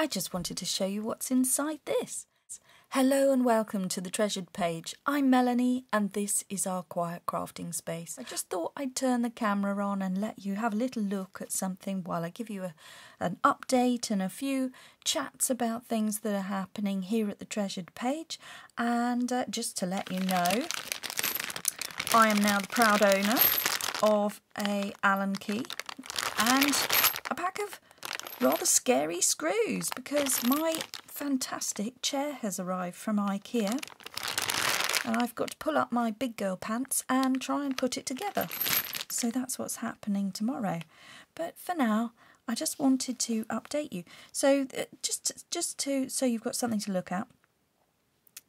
I just wanted to show you what's inside this. Hello and welcome to the Treasured Page. I'm Melanie and this is our quiet crafting space. I just thought I'd turn the camera on and let you have a little look at something while I give you an update and a few chats about things that are happening here at the Treasured Page. And just to let you know, I am now the proud owner of a Allen key and a pack of rather scary screws because my fantastic chair has arrived from IKEA and I've got to pull up my big girl pants and try and put it together. So that's what's happening tomorrow. But for now, I just wanted to update you. So so you've got something to look at.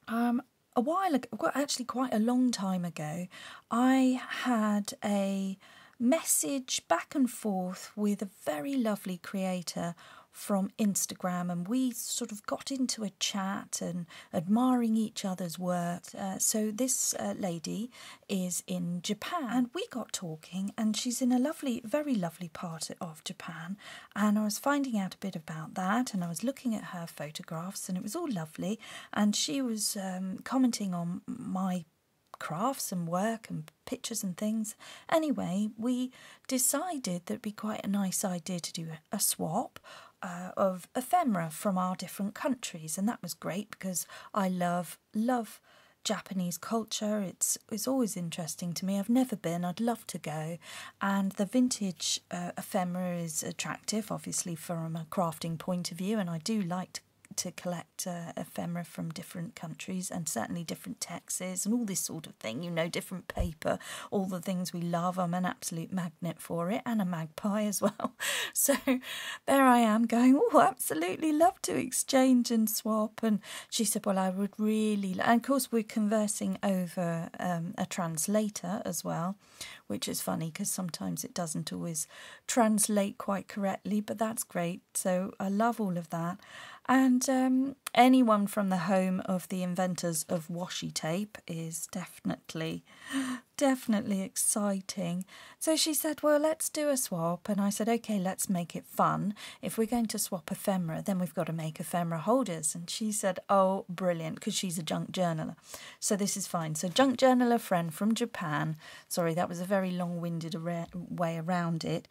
A while ago, well, actually quite a long time ago, I had a message back and forth with a very lovely creator from Instagram, and we sort of got into a chat and admiring each other's work. So this lady is in Japan, and we got talking, and she's in a lovely, very lovely part of Japan, and I was finding out a bit about that, and I was looking at her photographs, and it was all lovely, and she was commenting on my crafts and work and pictures and things. Anyway, we decided that it'd be quite a nice idea to do a swap of ephemera from our different countries, and that was great because I love Japanese culture. It's always interesting to me. I've never been, I'd love to go, and the vintage ephemera is attractive obviously from a crafting point of view, and I do like to collect ephemera from different countries and certainly different texts and all this sort of thing, you know, different paper, all the things we love. I'm an absolute magnet for it, and a magpie as well. So there I am going, oh, absolutely love to exchange and swap. And she said, well, I would really, and of course we're conversing over a translator as well, which is funny because sometimes it doesn't always translate quite correctly, but that's great. So I love all of that. And anyone from the home of the inventors of washi tape is definitely exciting. So she said, well, let's do a swap. And I said, okay, let's make it fun. If we're going to swap ephemera, then we've got to make ephemera holders. And she said, oh, brilliant, because she's a junk journaler. So this is fine. So junk journaler friend from Japan. Sorry, that was a very long-winded way around it.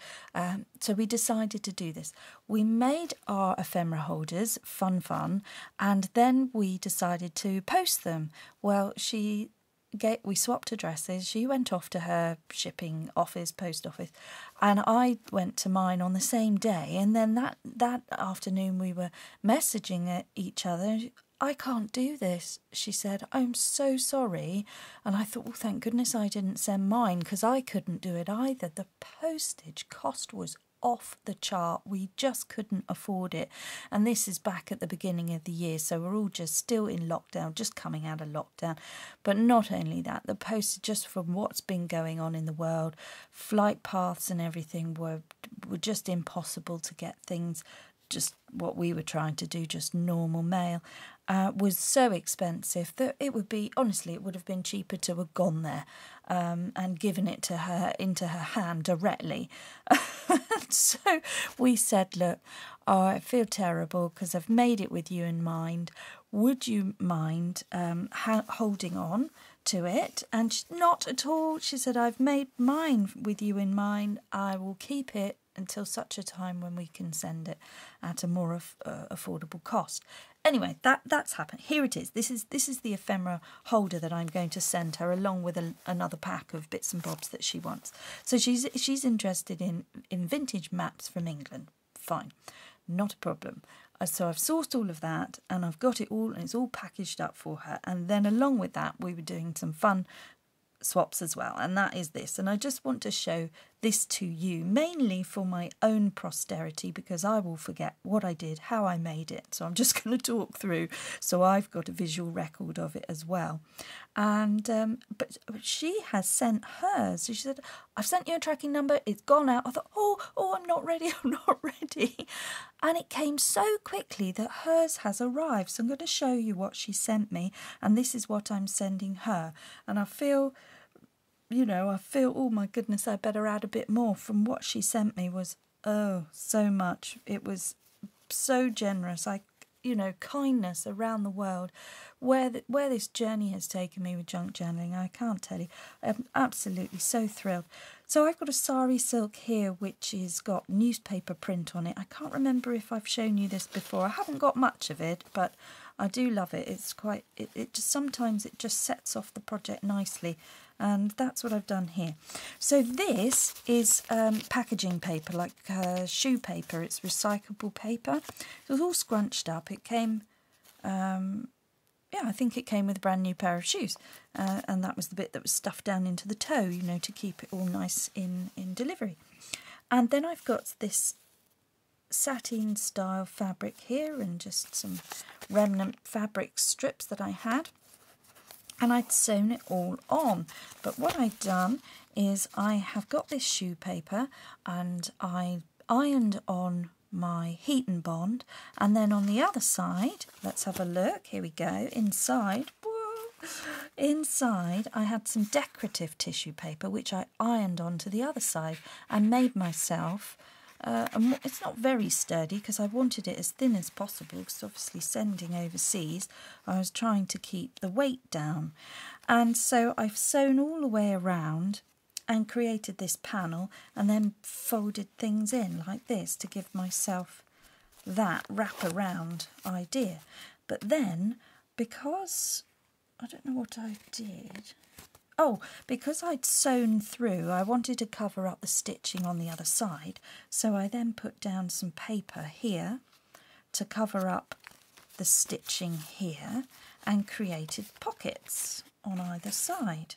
So we decided to do this. We made our ephemera holders, fun, and then we decided to post them. Well, we swapped addresses. She went off to her shipping office, post office, and I went to mine on the same day. And then that afternoon we were messaging at each other. I can't do this, she said. I'm so sorry. And I thought, well, thank goodness I didn't send mine because I couldn't do it either. The postage cost was off the chart. We just couldn't afford it. And this is back at the beginning of the year, so we're all just still in lockdown, just coming out of lockdown. But not only that, the postage, just from what's been going on in the world, flight paths and everything were just impossible to get things. Just what we were trying to do, just normal mail, was so expensive that it would have been cheaper to have gone there and given it to her into her hand directly. So we said, look, I feel terrible because I've made it with you in mind. Would you mind holding on to it? And not at all. She said, I've made mine with you in mind. I will keep it until such a time when we can send it at a more affordable cost. Anyway, that's happened. Here it is. This is the ephemera holder that I'm going to send her, along with another pack of bits and bobs that she wants. So she's interested in vintage maps from England. Fine, not a problem. So I've sourced all of that, and I've got it all, and it's all packaged up for her. And then along with that, we were doing some fun swaps as well, and that is this. And I just want to show this to you, mainly for my own posterity, because I will forget what I did, how I made it. So I'm just going to talk through, so I've got a visual record of it as well. And but she has sent hers. So she said, I've sent you a tracking number, it's gone out. I thought, oh, I'm not ready. And it came so quickly that hers has arrived. So I'm going to show you what she sent me, and this is what I'm sending her. And I feel, oh my goodness, I better add a bit more. From what she sent me was, oh, so much. It was so generous. Kindness around the world. Where this journey has taken me with junk journaling, I can't tell you. I'm absolutely so thrilled. So I've got a sari silk here which has got newspaper print on it. I can't remember if I've shown you this before. I haven't got much of it, but I do love it. It's quite, it just sometimes it just sets off the project nicely, and that's what I've done here. So this is packaging paper, like shoe paper. It's recyclable paper. It was all scrunched up. It came, I think it came with a brand new pair of shoes, and that was the bit that was stuffed down into the toe, to keep it all nice in delivery. And then I've got this satin style fabric here and just some remnant fabric strips that I had, and I'd sewn it all on. But what I'd done is I have got this shoe paper and I ironed on my heat and bond, and then on the other side, let's have a look, here we go, inside I had some decorative tissue paper which I ironed onto the other side and made myself it's not very sturdy because I wanted it as thin as possible, because obviously sending overseas I was trying to keep the weight down. And so I've sewn all the way around and created this panel and then folded things in like this to give myself that wrap-around idea. But then, because I don't know what I did... Oh, because I'd sewn through, I wanted to cover up the stitching on the other side, so I then put down some paper here to cover up the stitching here and created pockets on either side.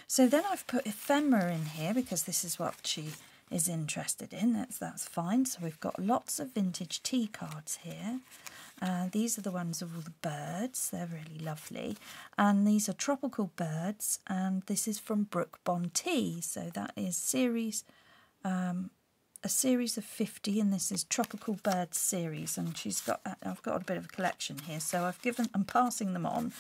So then I've put ephemera in here because this is what she is interested in. That's fine. So we've got lots of vintage tea cards here. These are the ones of all the birds. They're really lovely. And these are tropical birds, and this is from Brooke Bond Tea. So that is a series of 50, and this is Tropical Birds series. And I've got a bit of a collection here, so I'm passing them on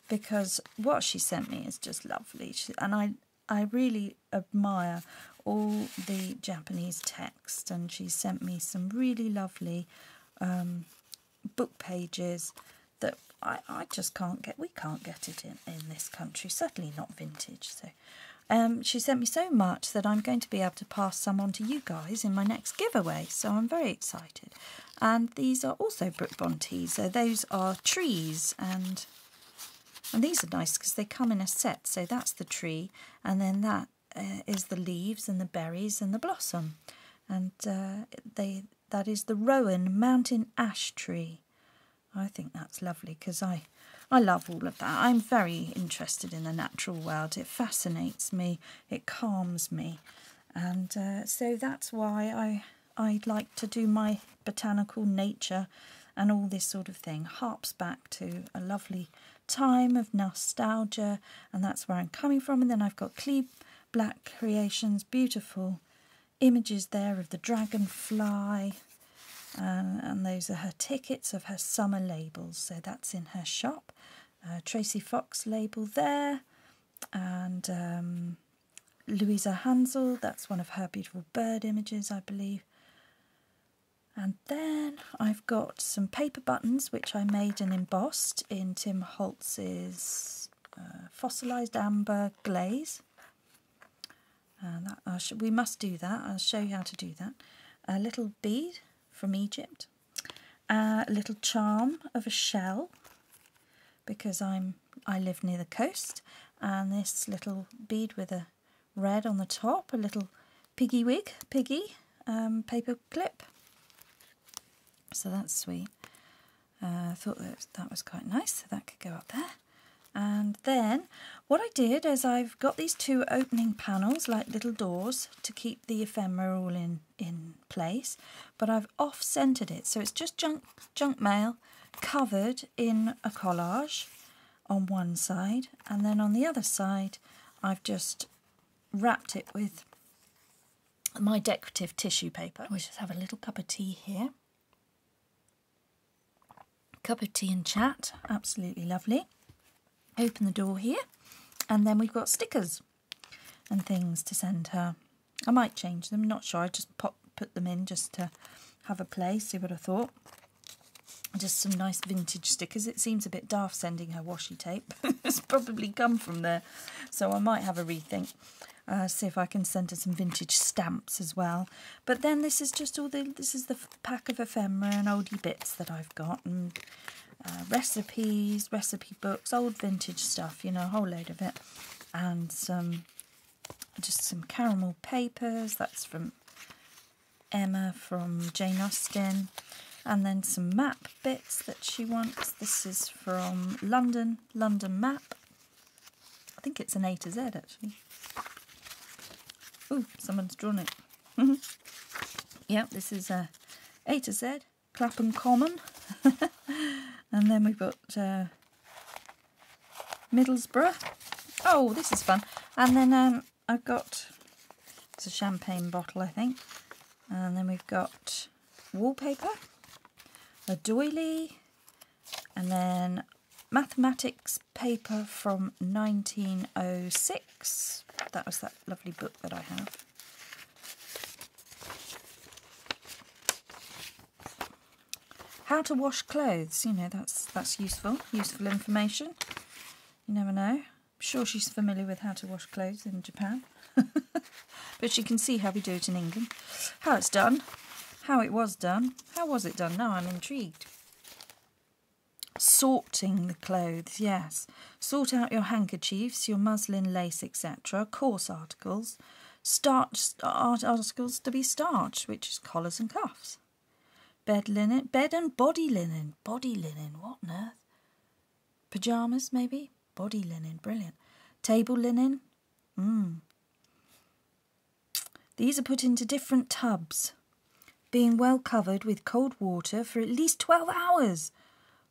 because what she sent me is just lovely. And I really admire all the Japanese text, and she sent me some really lovely book pages that I just can't get. We can't get it in this country, certainly not vintage. So she sent me so much that I'm going to be able to pass some on to you guys in my next giveaway, so I'm very excited. And these are also Brooke Bond teas. So those are trees, and these are nice because they come in a set. So that's the tree, and then that is the leaves and the berries and the blossom, and that is the Rowan Mountain Ash Tree. I think that's lovely because I love all of that. I'm very interested in the natural world. It fascinates me. It calms me. And so that's why I like to do my botanical nature and all this sort of thing. Harps back to a lovely time of nostalgia, and that's where I'm coming from. And then I've got Cleve Black Creations, beautiful images there of the dragonfly, and those are her tickets of her summer labels, so that's in her shop. Tracy Fox label there, and Louisa Hansel, that's one of her beautiful bird images, I believe. And then I've got some paper buttons which I made and embossed in Tim Holtz's fossilised amber glaze. We must do that. I'll show you how to do that. A little bead from Egypt, a little charm of a shell because I live near the coast, and this little bead with a red on the top, a little piggy paper clip. So that's sweet. I thought that was quite nice, so that could go up there. And then what I did is I've got these two opening panels like little doors to keep the ephemera all in place, but I've off-centered it, so it's just junk mail covered in a collage on one side, and then on the other side I've just wrapped it with my decorative tissue paper. We just have a little cup of tea here. Cup of tea and chat, absolutely lovely. Open the door here, and then we've got stickers and things to send her. I might change them, not sure. I just put them in just to have a play, see what I thought. Just some nice vintage stickers. It seems a bit daft sending her washi tape. It's probably come from there. So I might have a rethink. See if I can send her some vintage stamps as well. But then this is just this is the pack of ephemera and oldie bits that I've got. And recipes, recipe books, old vintage stuff, you know, a whole load of it. And just some caramel papers. That's from Emma from Jane Austen. And then some map bits that she wants. This is from London Map. I think it's an A to Z actually. Ooh, someone's drawn it. Yep, this is A to Z, Clapham Common. And then we've got Middlesbrough. Oh, this is fun. And then I've got, it's a champagne bottle, I think. And then we've got wallpaper, a doily, and then mathematics paper from 1906. That was that lovely book that I have. How to wash clothes, you know, that's useful information. You never know. I'm sure she's familiar with how to wash clothes in Japan. But she can see how we do it in England. How it's done. How it was done. How was it done? Now I'm intrigued. Sorting the clothes, yes. Sort out your handkerchiefs, your muslin, lace, etc. Coarse articles. Articles to be starched, which is collars and cuffs. Bed linen, bed and body linen. Body linen, what on earth? Pyjamas, maybe? Body linen, brilliant. Table linen. These are put into different tubs, being well covered with cold water for at least 12 hours.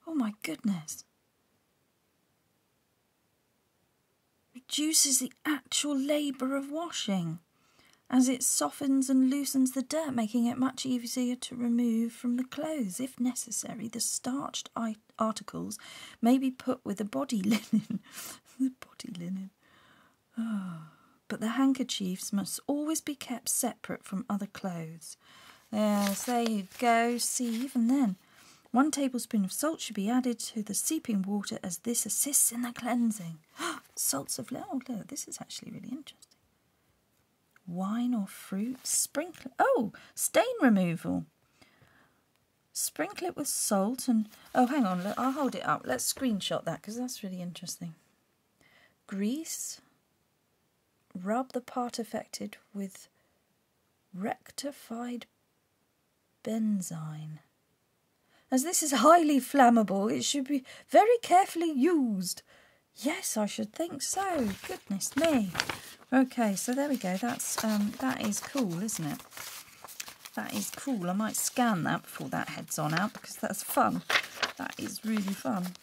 Oh my goodness. Reduces the actual labour of washing, as it softens and loosens the dirt, making it much easier to remove from the clothes. If necessary, the starched articles may be put with the body linen. The body linen. Oh. But the handkerchiefs must always be kept separate from other clothes. Yes, there you go. See, even then. 1 tablespoon of salt should be added to the seeping water, as this assists in the cleansing. Salts of oh, look, this is actually really interesting. Wine or fruit, sprinkle. Oh, stain removal. Sprinkle it with salt and... Oh, hang on, look, I'll hold it up. Let's screenshot that because that's really interesting. Grease. Rub the part affected with rectified benzine. As this is highly flammable, it should be very carefully used. Yes, I should think so. Goodness me. Okay, so there we go. That is cool, isn't it? That is cool. I might scan that before that heads on out because that's fun. That is really fun.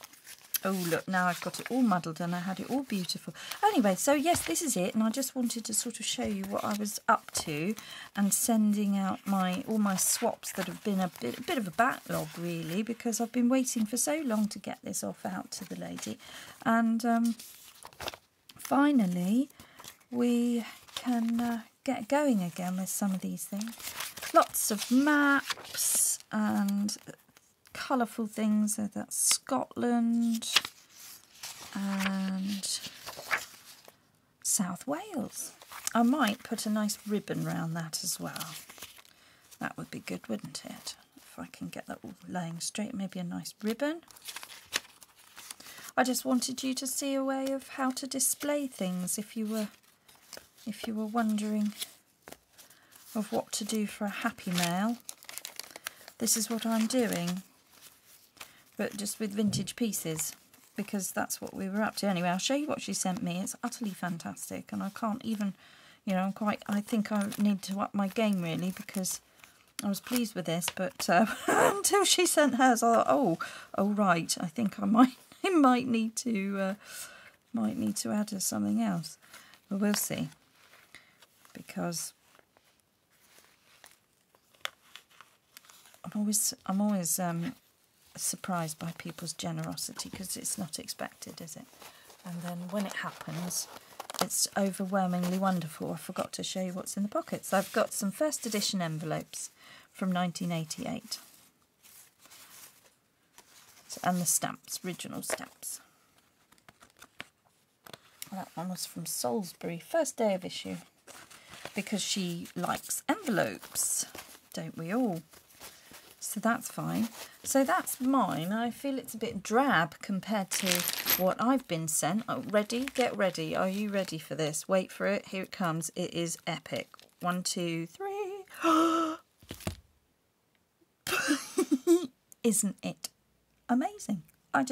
Oh, look, now I've got it all muddled and I had it all beautiful. Anyway, so yes, this is it. And I just wanted to sort of show you what I was up to and sending out all my swaps that have been a bit of a backlog, really, because I've been waiting for so long to get this off out to the lady. And finally, we can get going again with some of these things. Lots of maps and... colourful things, so that's Scotland and South Wales. I might put a nice ribbon round that as well. That would be good, wouldn't it? If I can get that all laying straight, maybe a nice ribbon. I just wanted you to see a way of how to display things if you were wondering of what to do for a happy mail. This is what I'm doing. But just with vintage pieces, because that's what we were up to. Anyway, I'll show you what she sent me. It's utterly fantastic, and I can't even, you know, I think I need to up my game, really, because I was pleased with this, but until she sent hers, I thought, oh, right, I think I might need to add her something else. But we'll see, because I'm always surprised by people's generosity, because it's not expected, is it? And then when it happens, it's overwhelmingly wonderful. I forgot to show you what's in the pockets. I've got some first edition envelopes from 1988. And the stamps, original stamps. That one was from Salisbury, first day of issue, because she likes envelopes, don't we all? So that's fine. So that's mine. I feel it's a bit drab compared to what I've been sent. Oh, ready? Get ready. Are you ready for this? Wait for it. Here it comes. It is epic. 1, 2, 3. Isn't it amazing? I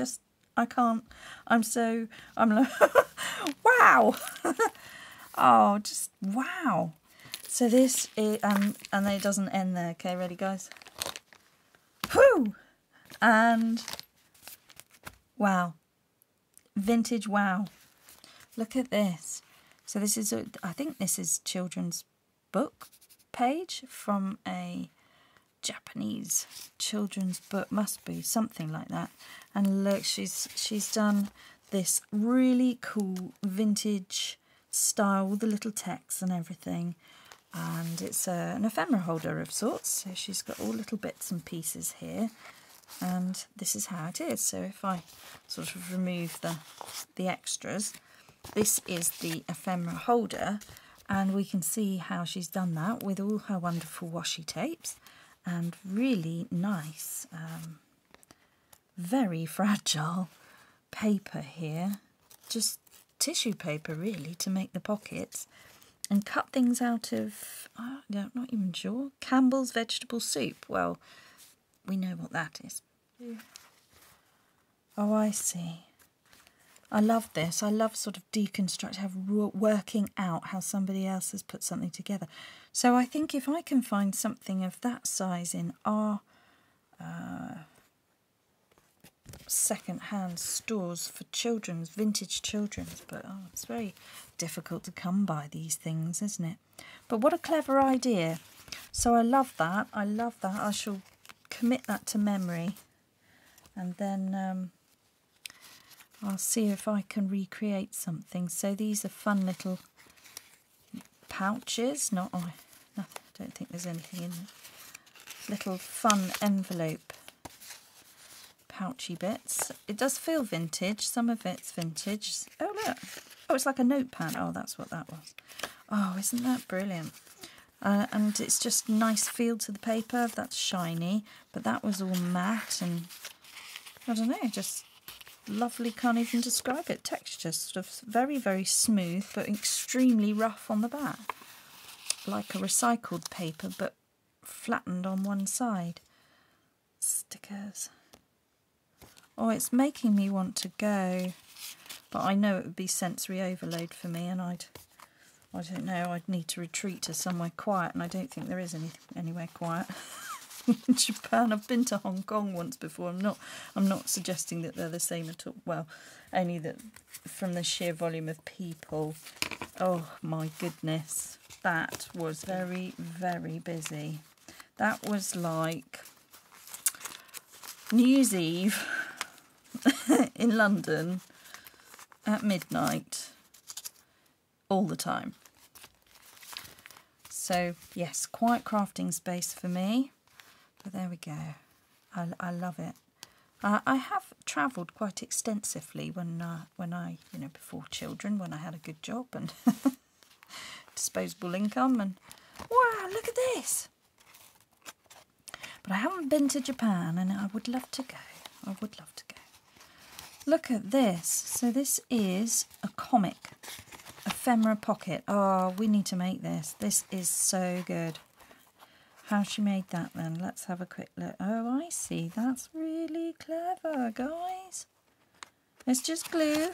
can't. I'm like, wow. Oh, just wow. So this is, and it doesn't end there. Okay, ready, guys? Whoo! And wow. Vintage wow. Look at this. So this is, I think this is children's book page from a Japanese children's book, must be something like that. And look, she's done this really cool vintage style with the little text and everything, and it's an ephemera holder of sorts. So she's got all little bits and pieces here, and this is how it is. So if I sort of remove the extras, this is the ephemera holder, and we can see how she's done that with all her wonderful washi tapes. And really nice, very fragile paper here. Just tissue paper, really, to make the pockets. And cut things out of, I'm not even sure, Campbell's vegetable soup. Well, we know what that is. Yeah. Oh, I see. I love this. I love sort of working out how somebody else has put something together. So I think if I can find something of that size in our second-hand stores for vintage children's, but it's very difficult to come by these things, isn't it? But what a clever idea. So I love that. I love that. I shall commit that to memory, and then I'll see if I can recreate something. So these are fun little pouches. No, I don't think there's anything in them. Little fun envelope pouchy bits. It does feel vintage. Some of it's vintage. Oh, look. Oh, it's like a notepad. Oh, that's what that was. Oh, isn't that brilliant? And it's just nice feel to the paper. That's shiny. But that was all matte and, I don't know, just lovely, can't even describe it. Texture, sort of very, very smooth, but extremely rough on the back. Like a recycled paper, but flattened on one side. Stickers. Oh, it's making me want to go. But I know it would be sensory overload for me, and I don't know, I'd need to retreat to somewhere quiet, and I don't think there is anywhere quiet. In Japan, I've been to Hong Kong once before. I'm not suggesting that they're the same at all. Well, only that from the sheer volume of people. Oh my goodness, that was very, very busy. That was like New Year's Eve in London at midnight all the time. So yes, quiet crafting space for me. But there we go. I love it. I have travelled quite extensively when I, before children, when I had a good job and disposable income, and wow, look at this. But I haven't been to Japan, and I would love to go. I would love to go. Look at this. So this is a comic, ephemera pocket. Oh, we need to make this. This is so good. How she made that then? Let's have a quick look. Oh, I see. That's really clever, guys. It's just glue.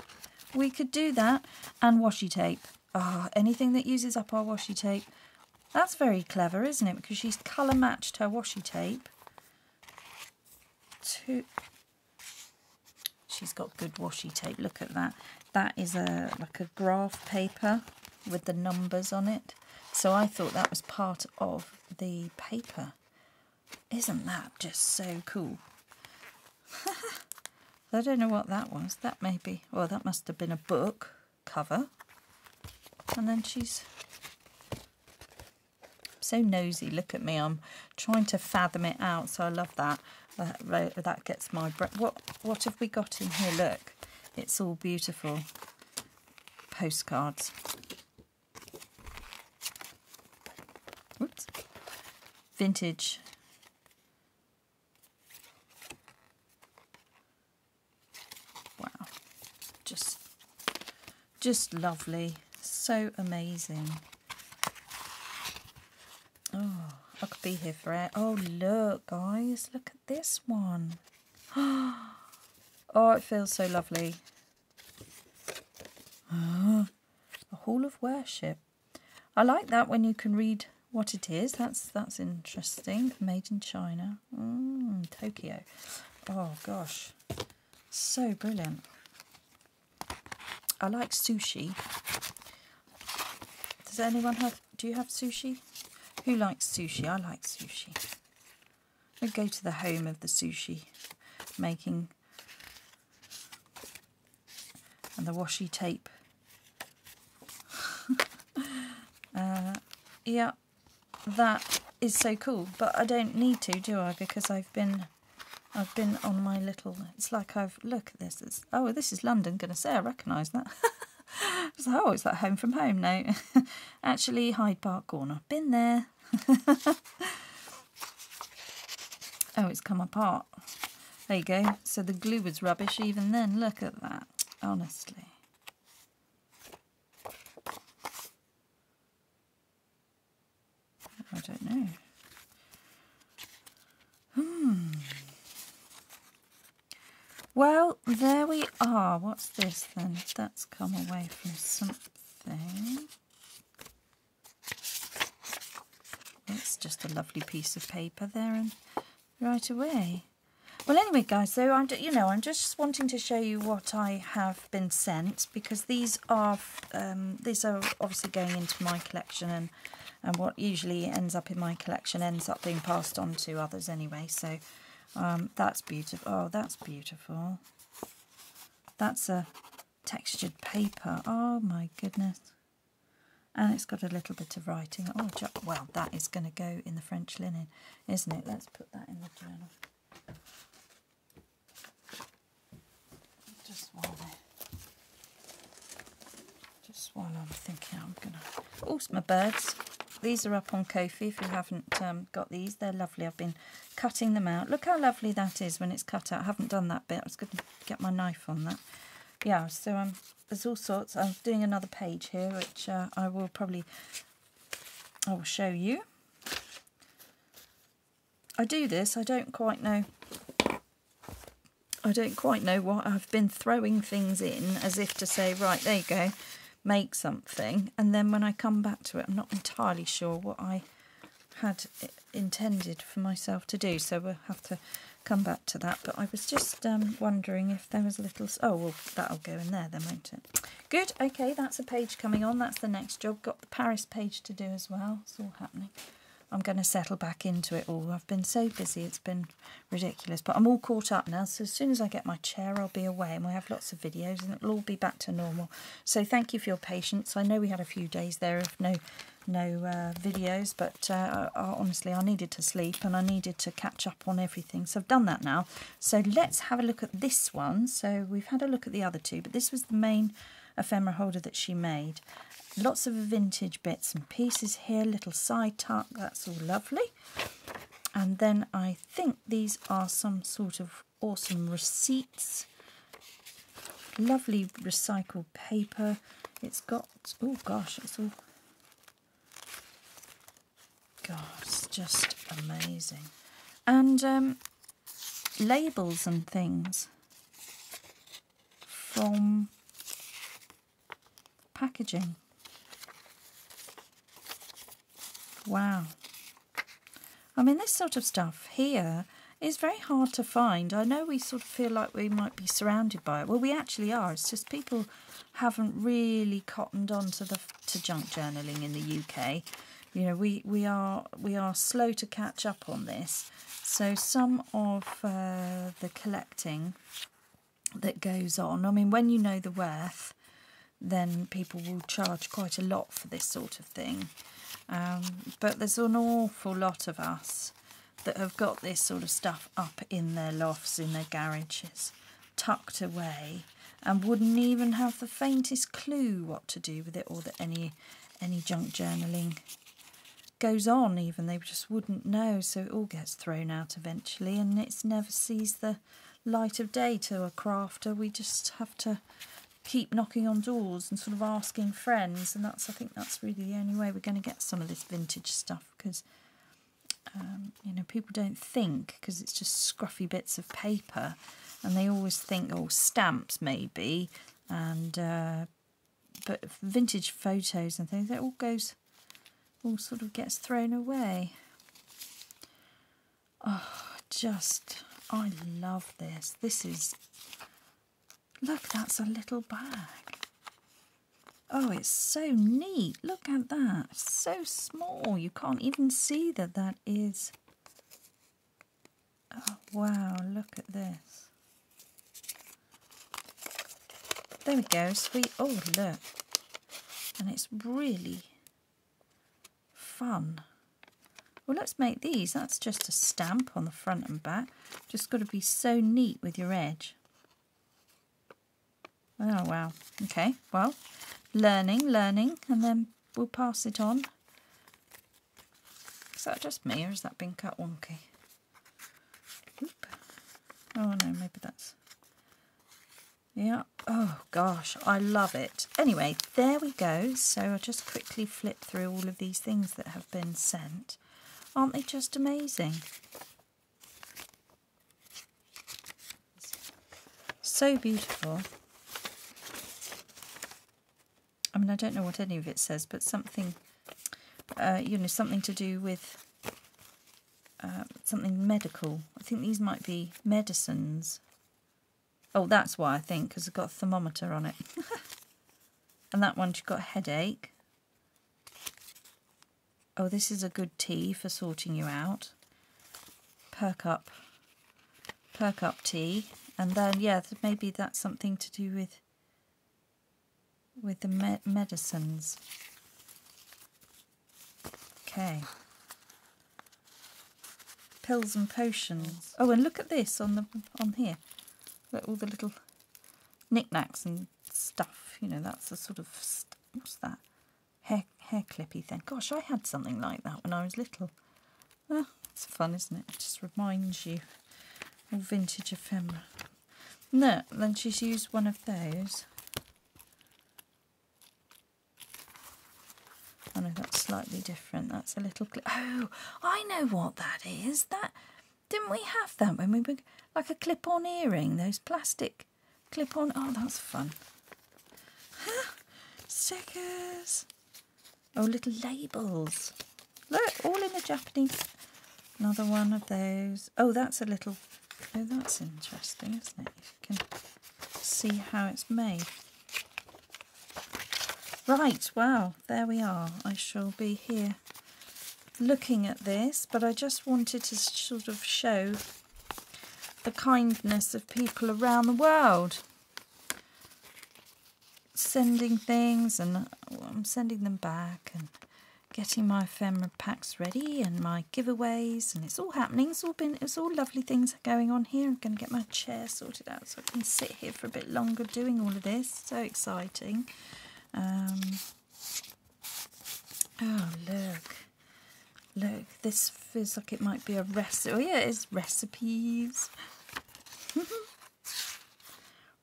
We could do that. And washi tape. Oh, anything that uses up our washi tape. That's very clever, isn't it? Because she's colour matched her washi tape to... She's got good washi tape. Look at that. That is like a graph paper with the numbers on it. So I thought that was part of the paper. Isn't that just so cool? I don't know what that was. That may be, well, that must have been a book cover. And then she's so nosy. Look at me. I'm trying to fathom it out. So I love that. That gets my breath. What have we got in here? Look, it's all beautiful postcards. Oops. Vintage. Wow. Just lovely. So amazing. Oh, I could be here forever. Oh, look, guys. Look at this one. Oh, it feels so lovely. Oh, a hall of worship. I like that when you can read what it is. That's interesting. Made in China. Tokyo. Oh, gosh. So brilliant. I like sushi. Does anyone have... Do you have sushi? Who likes sushi? I like sushi. We go to the home of the sushi making and the washi tape. Yeah, that is so cool. But I don't need to, do I? Because I've been on my little. It's like look at this. This is London. Gonna say I recognise that. So, it's like Home from Home. No, actually Hyde Park Corner. Been there. Oh, it's come apart. There you go. So the glue was rubbish even then. Look at that. Honestly. I don't know. Well, there we are. What's this then? That's come away from something. It's just a lovely piece of paper there, and right away. Well, anyway, guys, so I'm just wanting to show you what I have been sent, because these are obviously going into my collection, and what usually ends up in my collection ends up being passed on to others anyway. So that's beautiful. Oh, that's beautiful. That's a textured paper. Oh my goodness. And it's got a little bit of writing. Oh, well, that is going to go in the French linen, isn't it? Let's put that in the journal. Just while I'm thinking, I'm going to... Oh, my birds. These are up on Ko-fi. If you haven't got these, they're lovely. I've been cutting them out. Look how lovely that is when it's cut out. I haven't done that bit. I was going to get my knife on that. Yeah, so there's all sorts. I'm doing another page here, which I will show you. I do this. I don't quite know what I've been throwing things in, as if to say, right, there you go, make something. And then when I come back to it, I'm not entirely sure what I had intended for myself to do. So we'll have to come back to that. But I was just wondering if there was a little... Oh, well, that'll go in there then, won't it? Good. Okay, that's a page coming on. That's the next job. Got the Paris page to do as well. It's all happening. I'm going to settle back into it all. I've been so busy, it's been ridiculous. But I'm all caught up now, so as soon as I get my chair, I'll be away, and we'll have lots of videos, and it'll all be back to normal. So thank you for your patience. I know we had a few days there of no videos, but honestly, I needed to sleep, and I needed to catch up on everything. So I've done that now. So let's have a look at this one. So we've had a look at the other two, but this was the main ephemera holder that she made. Lots of vintage bits and pieces here, little side tuck, that's all lovely. And then I think these are some sort of awesome receipts. Lovely recycled paper. It's got, oh gosh, it's all, God, it's just amazing. And labels and things from packaging. Wow. I mean, this sort of stuff here is very hard to find. I know we sort of feel like we might be surrounded by it. Well, we actually are. It's just people haven't really cottoned on to junk journaling in the UK. You know, we are slow to catch up on this. So some of the collecting that goes on, I mean, when you know the worth, then people will charge quite a lot for this sort of thing. But there's an awful lot of us that have got this sort of stuff up in their lofts, in their garages, tucked away, and wouldn't even have the faintest clue what to do with it, or that any junk journaling goes on even. They just wouldn't know, so it all gets thrown out eventually, and it never sees the light of day to a crafter. We just have to keep knocking on doors and sort of asking friends, and I think that's really the only way we're going to get some of this vintage stuff, because you know, people don't think, because it's just scruffy bits of paper, and they always think, oh, stamps maybe, and but vintage photos and things, it all sort of gets thrown away. Oh, I love this. This is, look, that's a little bag. Oh, it's so neat. Look at that. It's so small. You can't even see that is. Oh, wow, look at this. There we go, sweet. Oh, look. And it's really fun. Well, let's make these. That's just a stamp on the front and back. Just got to be so neat with your edge. Oh, wow. Okay, well, learning, and then we'll pass it on. Is that just me, or has that been cut wonky? Oop. Oh, no, maybe that's... Yeah. Oh, gosh, I love it. Anyway, there we go. So I'll just quickly flip through all of these things that have been sent. Aren't they just amazing? So beautiful. I mean, I don't know what any of it says, but something, you know, something to do with something medical. I think these might be medicines. Oh, that's why, I think, because it's got a thermometer on it. And that one's got a headache. Oh, this is a good tea for sorting you out. Perk up tea. And then, yeah, maybe that's something to do with the medicines. Okay. Pills and potions. Oh, and look at this on here. Look, all the little knickknacks and stuff. You know, that's the sort of, what's that? Hair clippy thing. Gosh, I had something like that when I was little. Oh, it's fun, isn't it? It just reminds you of vintage ephemera. No, then she's used one of those. Oh no, that's slightly different. That's a little clip. Oh, I know what that is. That, didn't we have that when we were, like a clip-on earring? Those plastic clip-on. Oh, that's fun. Stickers. Oh, little labels. Look, all in the Japanese. Another one of those. Oh, that's a little. Oh, that's interesting, isn't it? If you can see how it's made. Right, wow, there we are. I shall be here looking at this, but I just wanted to sort of show the kindness of people around the world. Sending things, and I'm sending them back, and getting my ephemera packs ready, and my giveaways, and it's all happening. It's all lovely things going on here. I'm going to get my chair sorted out so I can sit here for a bit longer doing all of this. So exciting. Oh, look, this feels like it might be a recipe. Oh yeah, it's recipes.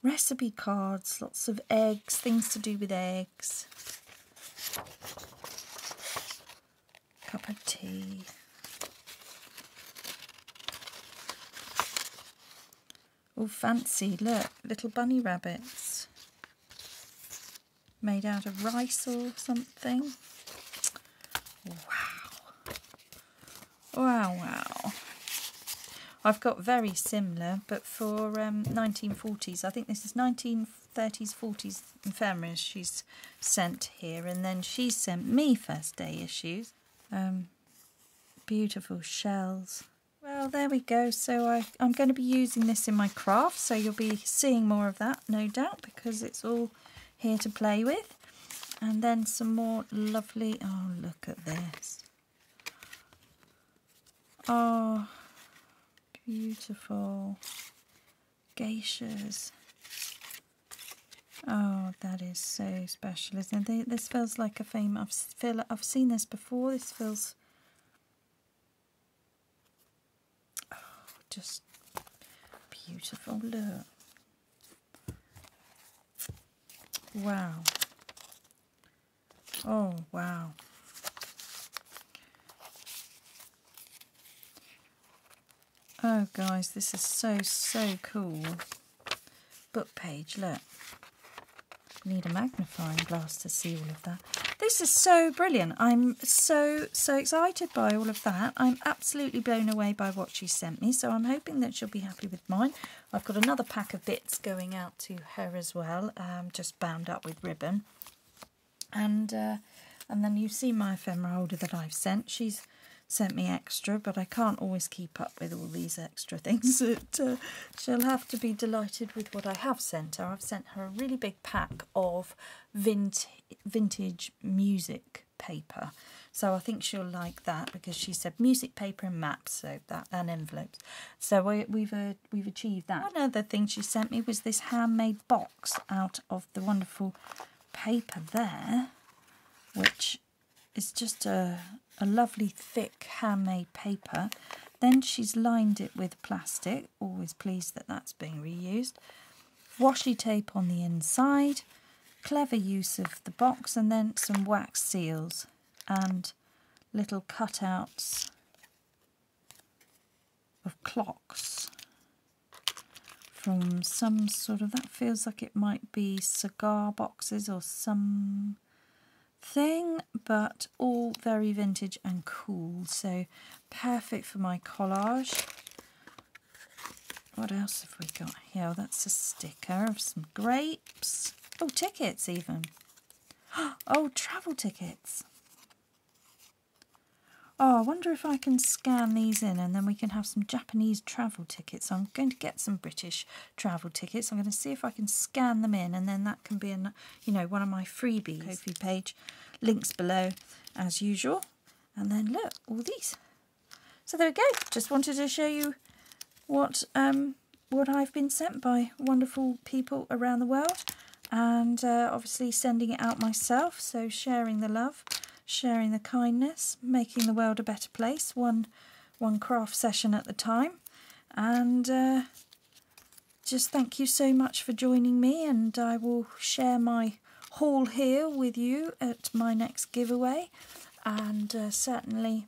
Recipe cards, lots of eggs, things to do with eggs. Cup of tea. Oh, fancy, look, little bunny rabbits. Made out of rice or something. Wow. Wow. I've got very similar, but for 1940s. I think this is 1930s, 40s ephemeras she's sent here. And then she sent me first day issues. Beautiful shells. Well, there we go. So I'm going to be using this in my craft. So you'll be seeing more of that, no doubt, because it's all here to play with. And then some more lovely, oh, look at this. Oh, beautiful. Geishas. Oh, that is so special, isn't it? This feels like a I've seen this before. This feels just beautiful. Look. Wow. Oh, wow. Oh, guys, this is so cool. Book page, look. Need a magnifying glass to see all of that. This is so brilliant. I'm so excited by all of that. I'm absolutely blown away by what she sent me, so I'm hoping that she'll be happy with mine. I've got another pack of bits going out to her as well, just bound up with ribbon. And then you've seen my ephemera holder that I've sent. She's sent me extra, but I can't always keep up with all these extra things. She'll have to be delighted with what I have sent her. I've sent her a really big pack of vintage music paper, so I think she'll like that, because she said music paper and maps, so that, and envelopes. So we've achieved that. One other thing she sent me was this handmade box out of the wonderful paper there, which is just a lovely thick handmade paper. Then she's lined it with plastic, always pleased that that's being reused. Washi tape on the inside, clever use of the box, and then some wax seals and little cutouts of clocks from some sort of, that feels like it might be cigar boxes or some thing, but all very vintage and cool, so perfect for my collage. What else have we got here? Oh, that's a sticker of some grapes. Oh, tickets even. Oh, travel tickets. Oh, I wonder if I can scan these in and then we can have some Japanese travel tickets. I'm going to get some British travel tickets. I'm going to see if I can scan them in, and then that can be, one of my freebies. Ko-fi page, links below as usual. And then look, all these. So there we go. Just wanted to show you what I've been sent by wonderful people around the world, and obviously sending it out myself. So sharing the love, sharing the kindness, making the world a better place, one craft session at a time. And just thank you so much for joining me, and I will share my haul here with you at my next giveaway, and certainly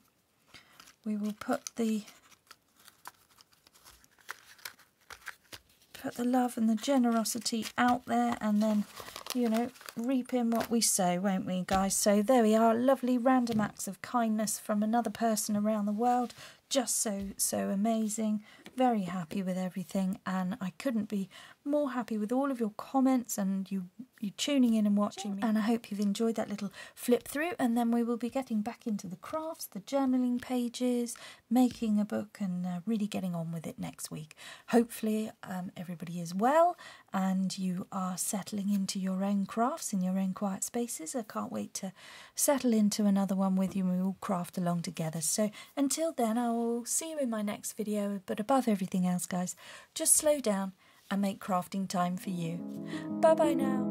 we will put the love and the generosity out there, and then reap in what we sow, won't we, guys? So there we are, lovely random acts of kindness from another person around the world. Just so amazing. Very happy with everything, and I couldn't be more happy with all of your comments and you tuning in and watching me. And I hope you've enjoyed that little flip through, and then we will be getting back into the crafts, the journaling pages, making a book, and really getting on with it next week. Hopefully everybody is well and you are settling into your own crafts in your own quiet spaces. I can't wait to settle into another one with you, and we all craft along together. So until then, I will see you in my next video, but above everything else, guys, just slow down and make crafting time for you. Bye bye now.